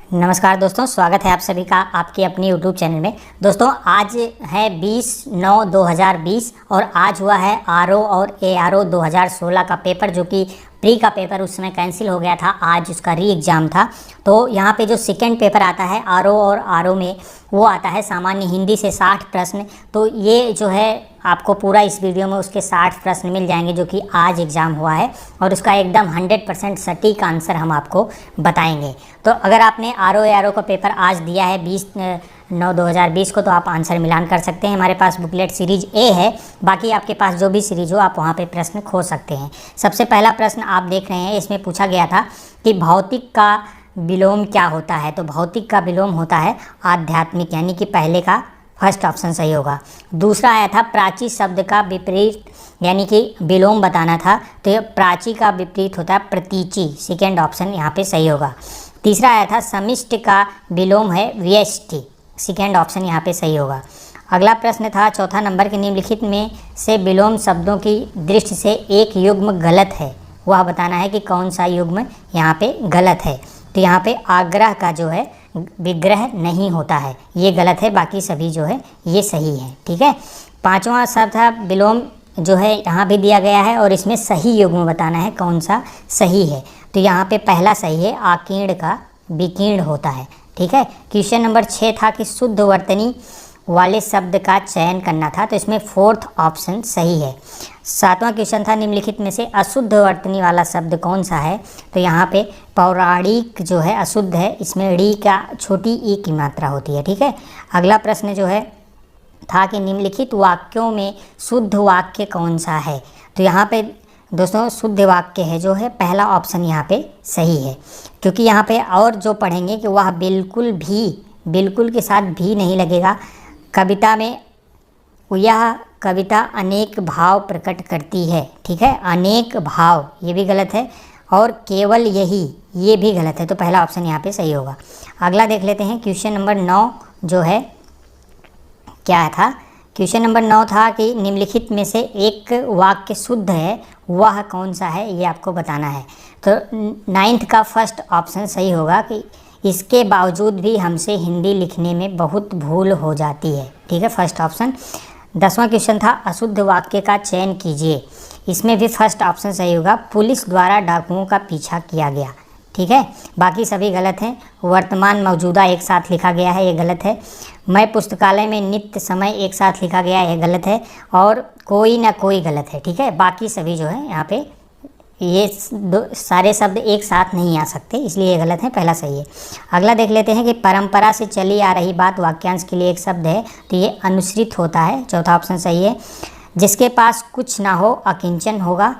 नमस्कार दोस्तों, स्वागत है आप सभी का आपके अपनी यूट्यूब चैनल में। दोस्तों आज है 20/9/2020 और आज हुआ है आरओ और एआरओ 2016 का पेपर, जो कि प्री का पेपर उस समय कैंसिल हो गया था। आज उसका री एग्ज़ाम था। तो यहाँ पे जो सेकेंड पेपर आता है आरओ और आरओ में, वो आता है सामान्य हिंदी से 60 प्रश्न। तो ये जो है आपको पूरा इस वीडियो में उसके 60 प्रश्न मिल जाएंगे, जो कि आज एग्ज़ाम हुआ है और उसका एकदम 100% सटीक आंसर हम आपको बताएंगे। तो अगर आपने आरओ एआरओ का पेपर आज दिया है 20/9/2020 को, तो आप आंसर मिलान कर सकते हैं। हमारे पास बुकलेट सीरीज ए है, बाकी आपके पास जो भी सीरीज हो आप वहाँ पे प्रश्न खोज सकते हैं। सबसे पहला प्रश्न आप देख रहे हैं, इसमें पूछा गया था कि भौतिक का विलोम क्या होता है। तो भौतिक का विलोम होता है आध्यात्मिक, यानी कि पहले का फर्स्ट ऑप्शन सही होगा। दूसरा आया था प्राची शब्द का विपरीत, यानी कि विलोम बताना था, तो ये प्राची का विपरीत होता है प्रतीचि, सेकेंड ऑप्शन यहाँ पे सही होगा। तीसरा आया था समिष्ट का विलोम है व्यष्टि, सेकेंड ऑप्शन यहाँ पे सही होगा। अगला प्रश्न था चौथा नंबर के निम्नलिखित में से विलोम शब्दों की दृष्टि से एक युग्म गलत है, वह बताना है कि कौन सा युग्म यहाँ पे गलत है। तो यहाँ पे आग्रह का जो है विग्रह नहीं होता है, ये गलत है, बाकी सभी जो है ये सही है। ठीक है। पांचवा शब्द था विलोम, जो है यहाँ भी दिया गया है और इसमें सही युग्म बताना है कौन सा सही है। तो यहाँ पे पहला सही है, आकीर्ण का विकीर्ण होता है। ठीक है। क्वेश्चन नंबर 6 था कि शुद्ध वर्तनी वाले शब्द का चयन करना था, तो इसमें फोर्थ ऑप्शन सही है। सातवां क्वेश्चन था निम्नलिखित में से अशुद्ध वर्तनी वाला शब्द कौन सा है। तो यहाँ पे पौराणिक जो है अशुद्ध है, इसमें ड़ी का छोटी ई की मात्रा होती है। ठीक है। अगला प्रश्न जो है था कि निम्नलिखित वाक्यों में शुद्ध वाक्य कौन सा है। तो यहाँ पे दोस्तों शुद्ध वाक्य है जो है पहला ऑप्शन यहाँ पे सही है, क्योंकि यहाँ पे और जो पढ़ेंगे कि वह बिल्कुल भी, बिल्कुल के साथ भी नहीं लगेगा। कविता में यह कविता अनेक भाव प्रकट करती है। ठीक है। अनेक भाव ये भी गलत है, और केवल यही ये भी गलत है, तो पहला ऑप्शन यहाँ पे सही होगा। अगला देख लेते हैं क्वेश्चन नंबर 9 जो है क्या था। क्वेश्चन नंबर 9 था कि निम्नलिखित में से एक वाक्य शुद्ध है, वह कौन सा है, ये आपको बताना है। तो 9th का फर्स्ट ऑप्शन सही होगा कि इसके बावजूद भी हमसे हिंदी लिखने में बहुत भूल हो जाती है। ठीक है, फर्स्ट ऑप्शन। 10वां क्वेश्चन था अशुद्ध वाक्य का चयन कीजिए, इसमें भी फर्स्ट ऑप्शन सही होगा, पुलिस द्वारा डाकुओं का पीछा किया गया। ठीक है, बाकी सभी गलत हैं। वर्तमान मौजूदा एक साथ लिखा गया है, ये गलत है। मैं पुस्तकालय में नित्य समय एक साथ लिखा गया है, ये गलत है। और कोई ना कोई गलत है। ठीक है, बाकी सभी जो है यहाँ पे ये सारे शब्द एक साथ नहीं आ सकते, इसलिए ये गलत है, पहला सही है। अगला देख लेते हैं कि परंपरा से चली आ रही बात वाक्यांश के लिए एक शब्द है, तो ये अनुसृत होता है, चौथा ऑप्शन सही है। जिसके पास कुछ ना हो अकिंचन होगा।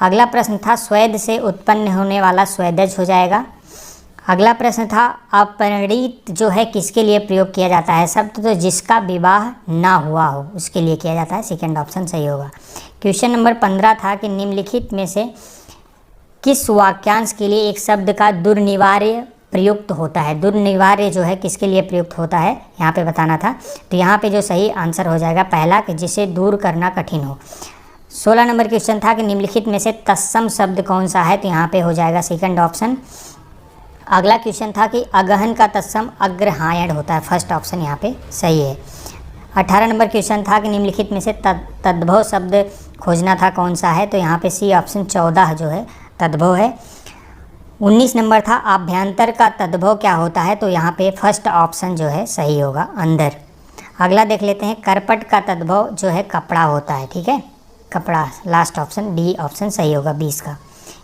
अगला प्रश्न था स्वेद से उत्पन्न होने वाला स्वेदज हो जाएगा। अगला प्रश्न था अपरिणित जो है किसके लिए प्रयोग किया जाता है शब्द, तो जिसका विवाह ना हुआ हो उसके लिए किया जाता है, सेकेंड ऑप्शन सही होगा। क्वेश्चन नंबर 15 था कि निम्नलिखित में से किस वाक्यांश के लिए एक शब्द का दुर्निवार्य प्रयुक्त होता है। दुर्निवार्य जो है किसके लिए प्रयुक्त होता है यहाँ पे बताना था। तो यहाँ पे जो सही आंसर हो जाएगा पहला, कि जिसे दूर करना कठिन हो। 16 नंबर क्वेश्चन था कि निम्नलिखित में से तत्सम शब्द कौन सा है, तो यहाँ पे हो जाएगा सेकंड ऑप्शन। अगला क्वेश्चन था कि अगहन का तत्सम अग्रहायण होता है, फर्स्ट ऑप्शन यहाँ पे सही है। 18 नंबर क्वेश्चन था कि निम्नलिखित में से तद्भव शब्द खोजना था, कौन सा है, तो यहाँ पे सी ऑप्शन 14 जो है तद्भव है। 19 नंबर था आभ्यंतर का तद्भव क्या होता है, तो यहाँ पे फर्स्ट ऑप्शन जो है सही होगा, अंदर। अगला देख लेते हैं करपट का तद्भव जो है कपड़ा होता है। ठीक है, कपड़ा, लास्ट ऑप्शन डी ऑप्शन सही होगा 20 का।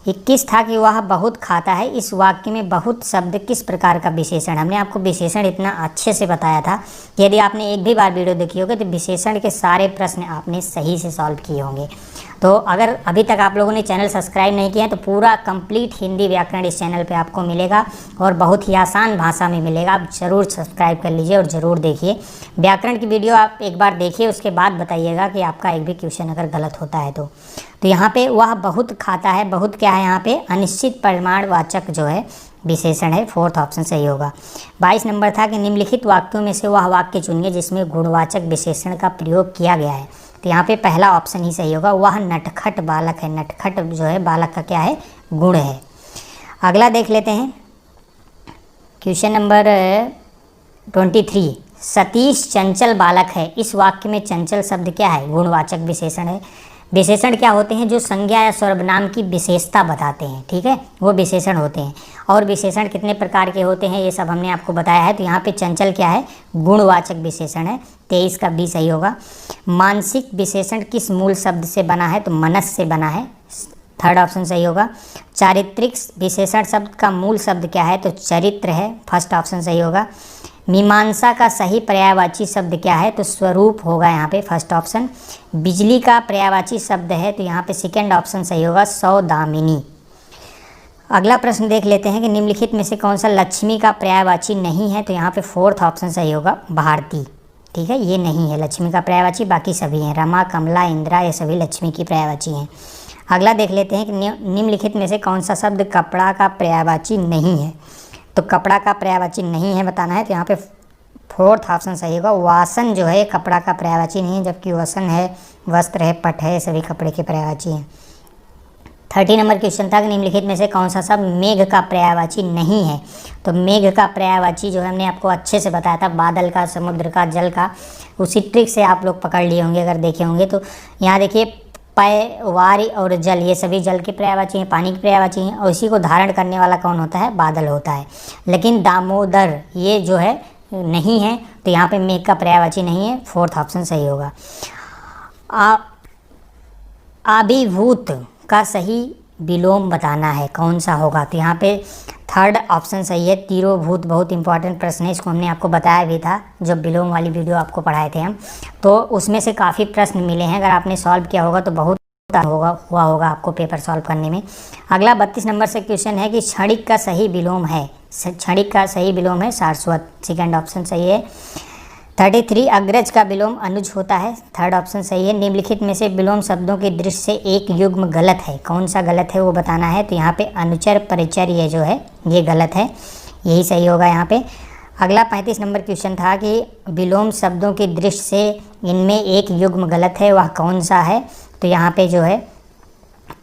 21 था कि वह बहुत खाता है, इस वाक्य में बहुत शब्द किस प्रकार का विशेषण। हमने आपको विशेषण इतना अच्छे से बताया था कि यदि आपने एक भी बार वीडियो देखी होगी तो विशेषण के सारे प्रश्न आपने सही से सॉल्व किए होंगे। तो अगर अभी तक आप लोगों ने चैनल सब्सक्राइब नहीं किया है तो पूरा कंप्लीट हिंदी व्याकरण इस चैनल पे आपको मिलेगा और बहुत ही आसान भाषा में मिलेगा। आप ज़रूर सब्सक्राइब कर लीजिए और ज़रूर देखिए व्याकरण की वीडियो। आप एक बार देखिए, उसके बाद बताइएगा कि आपका एक भी क्वेश्चन अगर गलत होता है तो यहाँ पे वह बहुत खाता है, बहुत क्या है यहाँ पे अनिश्चित परिमाणवाचक जो है विशेषण है, फोर्थ ऑप्शन सही होगा। 22 नंबर था कि निम्नलिखित वाक्यों में से वह वाक्य चुनिए जिसमें गुणवाचक विशेषण का प्रयोग किया गया है, तो यहाँ पे पहला ऑप्शन ही सही होगा, वह नटखट बालक है। नटखट जो है बालक का क्या है, गुण है। अगला देख लेते हैं क्वेश्चन नंबर 23, सतीश चंचल बालक है। इस वाक्य में चंचल शब्द क्या है? गुणवाचक विशेषण है। विशेषण क्या होते हैं? जो संज्ञा या सर्वनाम की विशेषता बताते हैं, ठीक है, वो विशेषण होते हैं। और विशेषण कितने प्रकार के होते हैं ये सब हमने आपको बताया है। तो यहाँ पे चंचल क्या है? गुणवाचक विशेषण है। 23 का बी सही होगा। मानसिक विशेषण किस मूल शब्द से बना है? तो मनस से बना है, थर्ड ऑप्शन सही होगा। चारित्रिक विशेषण शब्द का मूल शब्द क्या है? तो चरित्र है, फर्स्ट ऑप्शन सही होगा। मीमांसा का सही पर्यायवाची शब्द क्या है? तो स्वरूप होगा यहाँ पे, फर्स्ट ऑप्शन। बिजली का पर्यायवाची शब्द है तो यहाँ पे सेकेंड ऑप्शन सही होगा, सौदामिनी। अगला प्रश्न देख लेते हैं कि निम्नलिखित में से कौन सा लक्ष्मी का पर्यायवाची नहीं है? तो यहाँ पे फोर्थ ऑप्शन सही होगा, भारती। ठीक है, ये नहीं है लक्ष्मी का पर्यायवाची, बाकी सभी हैं। रमा, कमला, इंदिरा, ये सभी लक्ष्मी की पर्यायवाची हैं। अगला देख लेते हैं कि निम्नलिखित में से कौन सा शब्द कपड़ा का पर्यायवाची नहीं है? तो कपड़ा का पर्यायवाची नहीं है बताना है, तो यहाँ पे फोर्थ ऑप्शन सही होगा, वासन जो है कपड़ा का पर्यायवाची नहीं है, जबकि वसन है, वस्त्र है, पट है, सभी कपड़े के पर्यायवाची हैं। 30 नंबर क्वेश्चन था कि निम्नलिखित में से कौन सा शब्द मेघ का पर्यायवाची नहीं है? तो मेघ का पर्यायवाची जो है हमने आपको अच्छे से बताया था, बादल का, समुद्र का, जल का। उसी ट्रिक से आप लोग पकड़ लिए होंगे अगर देखे होंगे तो। यहाँ देखिए, पय, वारी और जल, ये सभी जल के पर्यायवाची हैं, पानी के पर्यायवाची हैं। और इसी को धारण करने वाला कौन होता है? बादल होता है। लेकिन दामोदर ये जो है नहीं है, तो यहाँ पे मेघ का पर्यायवाची नहीं है, फोर्थ ऑप्शन सही होगा। अभिभूत का सही विलोम बताना है, कौन सा होगा? तो यहाँ पे थर्ड ऑप्शन सही है, तिरोभूत। बहुत इंपॉर्टेंट प्रश्न है, इसको हमने आपको बताया भी था जब विलोम वाली वीडियो आपको पढ़ाए थे हम। तो उसमें से काफ़ी प्रश्न मिले हैं, अगर आपने सॉल्व किया होगा तो बहुत हुआ होगा आपको पेपर सॉल्व करने में। अगला 32 नंबर से क्वेश्चन है कि क्षणिक का सही विलोम है, क्षणिक का सही विलोम है शाश्वत, सेकेंड ऑप्शन सही है। 33, अग्रज का विलोम अनुज होता है, थर्ड ऑप्शन सही है। निम्नलिखित में से विलोम शब्दों की दृष्टि से एक युग्म गलत है, कौन सा गलत है वो बताना है। तो यहाँ पे अनुचर परिचर ये जो है ये गलत है, यही सही होगा यहाँ पे। अगला 35 नंबर क्वेश्चन था कि विलोम शब्दों की दृष्टि से इनमें एक युग्म गलत है, वह कौन सा है? तो यहाँ पे जो है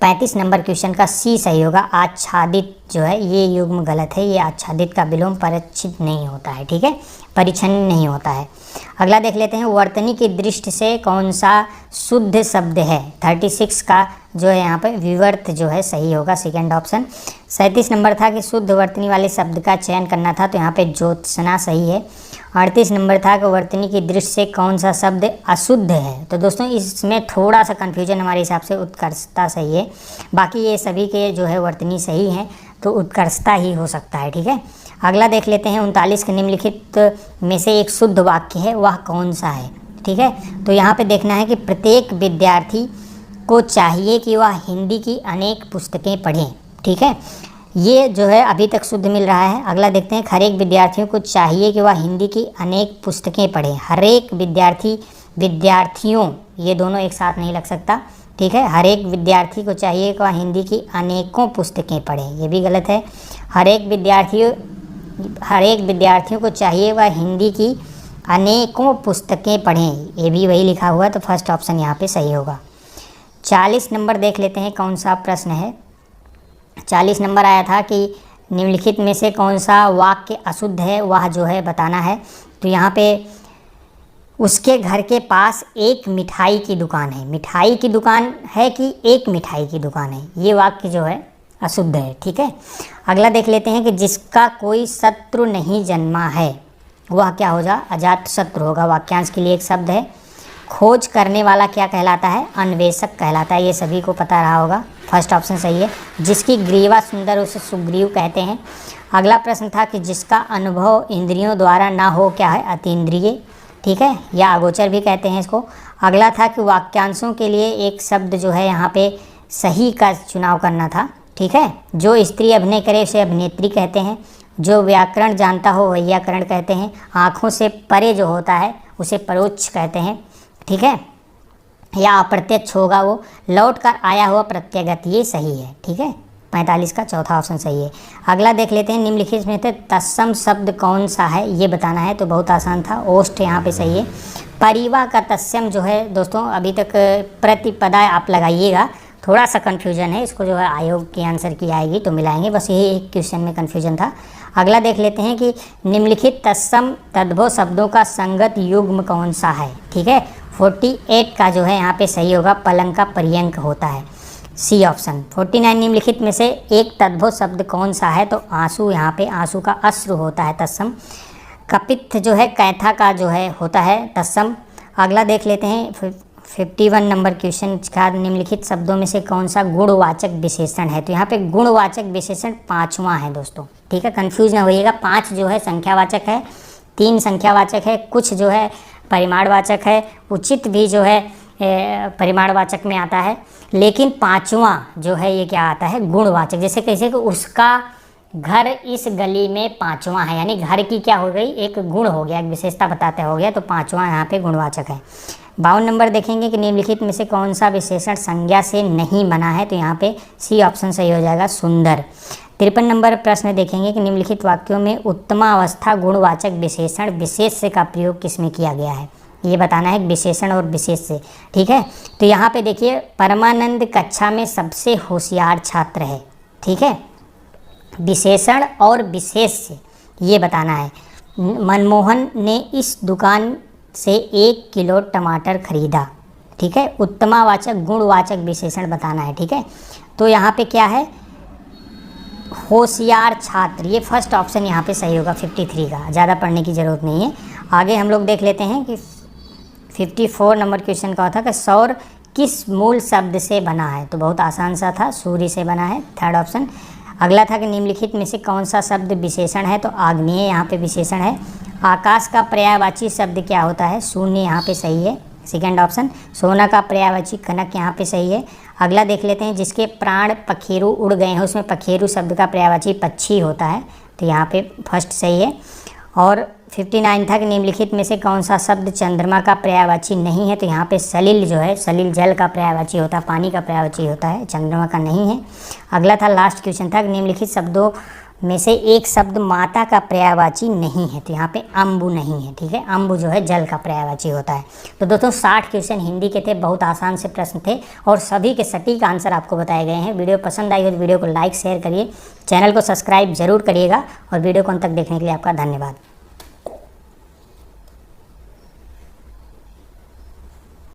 35 नंबर क्वेश्चन का सी सही होगा, आच्छादित जो है ये युग्म गलत है। ये आच्छादित का विलोम परिचित नहीं होता है, ठीक है, परिच्छन्न नहीं होता है। अगला देख लेते हैं, वर्तनी की दृष्टि से कौन सा शुद्ध शब्द है? 36 का जो है यहाँ पे विवर्त जो है सही होगा, सेकेंड ऑप्शन। 37 नंबर था कि शुद्ध वर्तनी वाले शब्द का चयन करना था, तो यहाँ पे ज्योत्सना सही है। 38 नंबर था कि वर्तनी की दृष्टि से कौन सा शब्द अशुद्ध है? तो दोस्तों इसमें थोड़ा सा कन्फ्यूजन हमारे हिसाब से उत्कर्षता सही है, बाकी ये सभी के जो है वर्तनी सही हैं, तो उत्कर्षता ही हो सकता है, ठीक है। अगला देख लेते हैं 39 के निम्नलिखित में से एक शुद्ध वाक्य है, वह कौन सा है? ठीक है, तो यहाँ पे देखना है कि प्रत्येक विद्यार्थी को चाहिए कि वह हिंदी की अनेक पुस्तकें पढ़ें, ठीक है, ये जो है अभी तक शुद्ध मिल रहा है। अगला देखते हैं, हर एक विद्यार्थियों को चाहिए कि वह हिंदी की अनेक पुस्तकें पढ़ें। हर एक विद्यार्थी, विद्यार्थियों, ये दोनों एक साथ नहीं लग सकता, ठीक है। हर एक विद्यार्थी को चाहिए कि वह हिंदी की अनेकों पुस्तकें पढ़ें, ये भी गलत है। हर एक विद्यार्थियों को चाहिए वह हिंदी की अनेकों पुस्तकें पढ़ें, ये भी वही लिखा हुआ है, तो फर्स्ट ऑप्शन यहाँ पे सही होगा। 40 नंबर देख लेते हैं कौन सा प्रश्न है। 40 नंबर आया था कि निम्नलिखित में से कौन सा वाक्य अशुद्ध है, वह जो है बताना है। तो यहाँ पे उसके घर के पास एक मिठाई की दुकान है, मिठाई की दुकान है कि एक मिठाई की दुकान है, ये वाक्य जो है अशुद्ध है, ठीक है। अगला देख लेते हैं कि जिसका कोई शत्रु नहीं जन्मा है, वह क्या होगा? अजात शत्रु होगा। वाक्यांश के लिए एक शब्द है। खोज करने वाला क्या कहलाता है? अन्वेषक कहलाता है, ये सभी को पता रहा होगा, फर्स्ट ऑप्शन सही है। जिसकी ग्रीवा सुंदर उसे सुग्रीव कहते हैं। अगला प्रश्न था कि जिसका अनुभव इंद्रियों द्वारा ना हो, क्या है? अतीन्द्रिय, ठीक है, या अगोचर भी कहते हैं इसको। अगला था कि वाक्यांशों के लिए एक शब्द जो है यहाँ पे सही का चुनाव करना था, ठीक है। जो स्त्री अभिनय करे उसे अभिनेत्री कहते हैं, जो व्याकरण जानता हो वैयाकरण कहते हैं, आँखों से परे जो होता है उसे परोक्ष कहते हैं, ठीक है, या अप्रत्यक्ष होगा वो, लौट कर आया हुआ प्रत्यगत, ये सही है, ठीक है। 45 का चौथा ऑप्शन सही है। अगला देख लेते हैं, निम्नलिखित में से तत्सम शब्द कौन सा है, ये बताना है, तो बहुत आसान था, ओष्ठ यहाँ पे सही है। परिवा का तत्सम जो है दोस्तों अभी तक प्रतिपदा आप लगाइएगा, थोड़ा सा कन्फ्यूजन है, इसको जो है आयोग की आंसर की आएगी तो मिलाएंगे, बस यही एक क्वेश्चन में कन्फ्यूजन था। अगला देख लेते हैं कि निम्नलिखित तत्सम तद्भव शब्दों का संगत युग्म कौन सा है। ठीक है, 48 का जो है यहाँ पे सही होगा पलंग का पर्यंक होता है, सी ऑप्शन। 49 निम्नलिखित में से एक तद्भव शब्द कौन सा है, तो आंसू, यहाँ पे आंसू का अश्रु होता है तत्सम। कपित्थ जो है कैथा का जो है होता है तत्सम। अगला देख लेते हैं 51 नंबर क्वेश्चन का, निम्नलिखित शब्दों में से कौन सा गुणवाचक विशेषण है। तो यहाँ पे गुणवाचक विशेषण 5वां है दोस्तों। ठीक है, कंफ्यूज ना होइएगा, 5 जो है संख्यावाचक है, 3 संख्यावाचक है, कुछ जो है परिमाणवाचक है, उचित भी जो है परिमाणवाचक में आता है, लेकिन 5वां जो है ये क्या आता है, गुणवाचक। जैसे कैसे कि उसका घर इस गली में 5वां है, यानी घर की क्या हो गई, एक गुण हो गया, एक विशेषता बताते हो गया, तो 5वां यहाँ पे गुणवाचक है। 52 नंबर देखेंगे कि निम्नलिखित में से कौन सा विशेषण संज्ञा से नहीं बना है, तो यहाँ पे सी ऑप्शन सही हो जाएगा, सुंदर। 53 नंबर प्रश्न देखेंगे कि निम्नलिखित वाक्यों में उत्तमावस्था गुणवाचक विशेषण विशेष से का प्रयोग किसमें किया गया है, ये बताना है, विशेषण और विशेष से। ठीक है, तो यहाँ पे देखिए परमानंद कक्षा में सबसे होशियार छात्र है। ठीक है, विशेषण और विशेष से ये बताना है। मनमोहन ने इस दुकान से 1 किलो टमाटर खरीदा। ठीक है, उत्तमावाचक गुणवाचक विशेषण बताना है। ठीक है, तो यहाँ पे क्या है, होशियार छात्र, ये फर्स्ट ऑप्शन यहाँ पे सही होगा 53 का, ज़्यादा पढ़ने की ज़रूरत नहीं है। आगे हम लोग देख लेते हैं कि 54 नंबर क्वेश्चन का था कि सौर किस मूल शब्द से बना है, तो बहुत आसान सा था, सूर्य से बना है, थर्ड ऑप्शन। अगला था कि निम्नलिखित में से कौन सा शब्द विशेषण है, तो आग्नेय यहाँ पे विशेषण है। आकाश का पर्यायवाची शब्द क्या होता है, शून्य, यहाँ पे सही है, सेकेंड ऑप्शन। सोना का पर्यायवाची कनक, यहाँ पे सही है। अगला देख लेते हैं जिसके प्राण पखेरु उड़ गए हैं, उसमें पखेरु शब्द का पर्यायवाची पक्षी होता है, तो यहाँ पे फर्स्ट सही है। और 59 था कि निम्नलिखित में से कौन सा शब्द चंद्रमा का पर्यायवाची नहीं है, तो यहाँ पे सलिल जो है, सलिल जल का पर्यायवाची होता है, पानी का पर्यायवाची होता है, चंद्रमा का नहीं है। अगला था लास्ट क्वेश्चन था कि निम्नलिखित शब्दों में से एक शब्द माता का पर्यायवाची नहीं है, तो यहाँ पे अम्बु नहीं है। ठीक है, अम्बु जो है जल का पर्यायवाची होता है। तो दोस्तों 60 क्वेश्चन हिंदी के थे, बहुत आसान से प्रश्न थे और सभी के सटीक आंसर आपको बताए गए हैं। वीडियो पसंद आई हो तो वीडियो को लाइक शेयर करिए, चैनल को सब्सक्राइब जरूर करिएगा और वीडियो को अंत तक देखने के लिए आपका धन्यवाद।